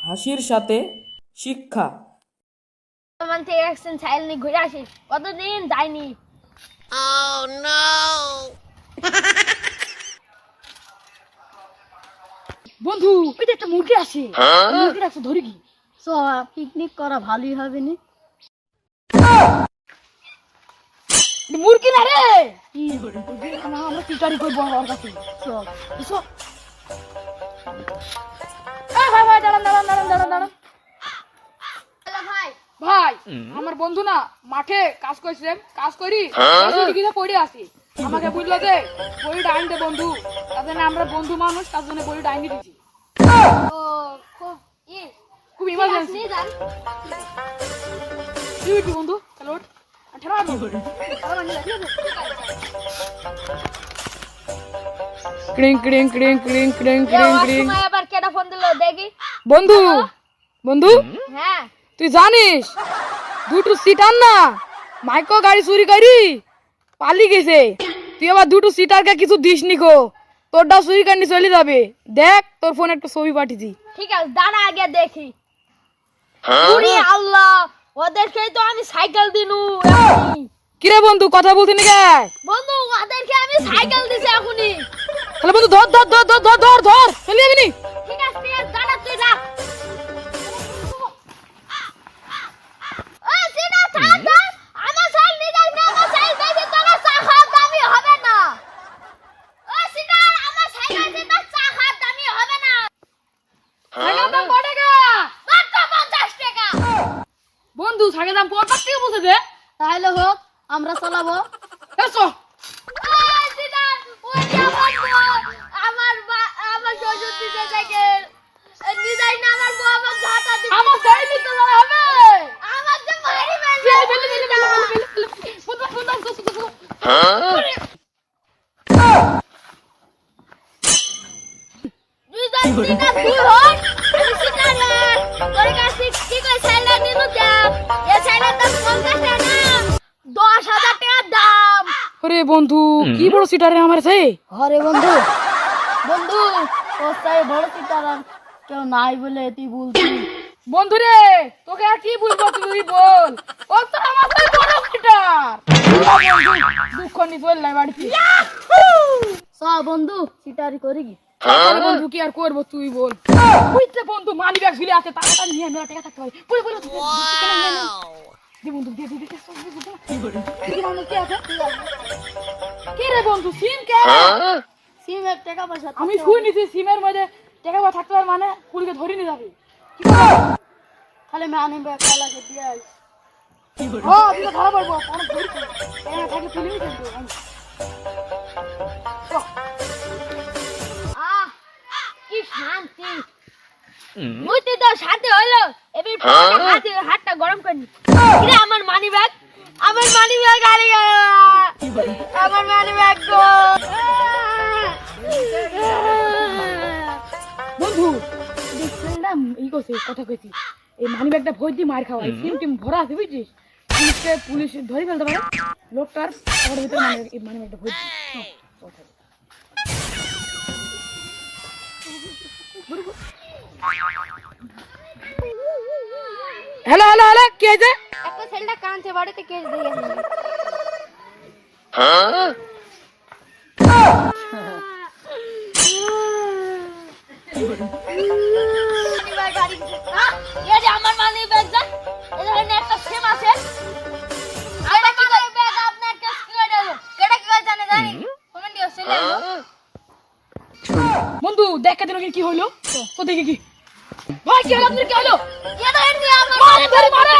হাসির সাথে শিক্ষা। মান থেকে একদিন সাইল নিয়ে ঘুরে আসি, কতদিন যাইনি। বন্ধু ওইটা একটা মুরগি আছে, মুরগিটা একটু ধরি কি পিকনিক করা ভালোই হবে নি। মুরগি না রে, আমরা পিটারি করবো ওর কাছে। চল চল। ভাই ভাই দাঁড়ান দাঁড়ান দাঁড়ান দাঁড়ান দাঁড়ান। ভাই আমার বন্ধু না মাঠে কাজ করছে, কাজ করি পড়ে আসি, আমাকে বুঝলো যে বইটা আনতে বন্ধু, তার জন্য আমরা বন্ধু মানুষ, তার জন্য বইটা আনি দিচ্ছি। খুব ইমার্জেন্সি বন্ধু। চলো ক্রিং ক্রিং ক্রিং ক্রিং ক্রিং ক্রিং ক্রিং। আবার কেডা ফোন দিলো দেখি। বন্ধু বন্ধু হ্যাঁ তুই জানিস দুটো সিটার না মাইকো গাড়ি চুরি করি পালি গেছে, তুই আবার দুটো সিটারকে কিছু দিস নি গো, তোরটা চুরি কানি চলে যাবে। দেখ তোর ফোনে একটা ছবি পাঠিয়েছি। ঠিক আছে দাঁড়া আগে দেখি। ওরে আল্লাহ, ওদেরকে তো আমি সাইকেল দিনু এখনই। কিরে বন্ধু কথা বলতে নি কে? বন্ধু ওদেরকে আমি সাইকেল দিছি এখনই। তাহলে বন্ধু ধর ধর ধর ধর ধর ধর ধর চলে যাবি নি। ঠিক আছে ঠিক আছে দাঁড়া তুই রাখ। ও সিনা থাম থাম, আমার সাইকেল নিয়ে যাস না, আমার সাইকেল বেশি তোর চা খাওয়ার দামি হবে না। ও সিনা আমার সাইকেল দিয়ে তোর চা খাওয়ার দামি হবে না। সাইকেল দাম কত টাকা? মাত্র 50 টাকা। বন্ধু সাইকেল দাম 50 টাকা বলতে দে। তাহলে হোক আমরা চালাবো। এসো আমার শ্বশুর দিতে সাইকেল নিজাই না, আমার বউ আমার ঝাঁটা দিবে। আমার সাইকেল তো হবে। আমার যে মারি মারি আরে বন্ধু কি বড় সিটারে আমার সে। আরে বন্ধু বন্ধু তোর সাথে বড় সিটার কেউ নাই বলে তুই বলছি। বন্ধু রে তোকে আর কি বলবো, তুই বল। ও তো আমার সাথে বড় সিটার। দুঃখ নি চল বাড়িতে। সব বন্ধু সিটারি করি কি? আরে বন্ধু কি আর করবো তুই বল। বুঝতে বন্ধু মানি ব্যাগ ঝুলে আছে, তাড়াতাড়ি নিয়ে মেলা টাকা থাকতে হয়। বলে বলে দে বন্ধু দে দে দে কি বলে কি আছে কি রে বন্ধু সিম কে? সিম এক টাকা পয়সা আমি শুই নিছি সিমের মধ্যে টাকা পয়সা থাকতে পারে, মানে পুলিশে ধরে নিয়ে যাবে। কি করব? খালি মানি ব্যাগ কালাকে দিয়ে আই। হ্যাঁ তুই ধরা পড়বো, অনেক ধরি টাকা থাকলে তুলে নিতে কিন্তু কি শান্তি। মুইতে তো শান্তি হলো, এবার হাতটা গরম করি। কিরে আমার মানি ব্যাগ, আমার মানি ব্যাগ আরে আমার মানি ব্যাগ গো। বন্ধু দেখছিস না এই কইছে কথা কইছি, এই মানি ব্যাগটা ভয় দিয়ে মার খাওয়াই, সিম টিম ভরা আছে বুঝছিস, পুলিশ ধরে ফেলতে পারে লোকটার ওর ভিতরে মানি ব্যাগটা ভয় দিয়ে। হ্যালো হ্যালো হ্যালো কি হয়েছে? একটা ছেলেটা কানছে, বাড়িতে কেস দিয়ে গেছে। আমার মানি ব্যাগ যা এখানে একটা সিম আছে। আমার মানি ব্যাগ আপনার কেস করে দিল। কেডা কি করে জানে জানি? কমেন্ট দিও ছেলে। বন্ধু দেখা দিন কি হইলো তো দেখি কি ভাই কি হলো, আপনার কি হলো? এটা এনে আমার মানি ব্যাগ মারে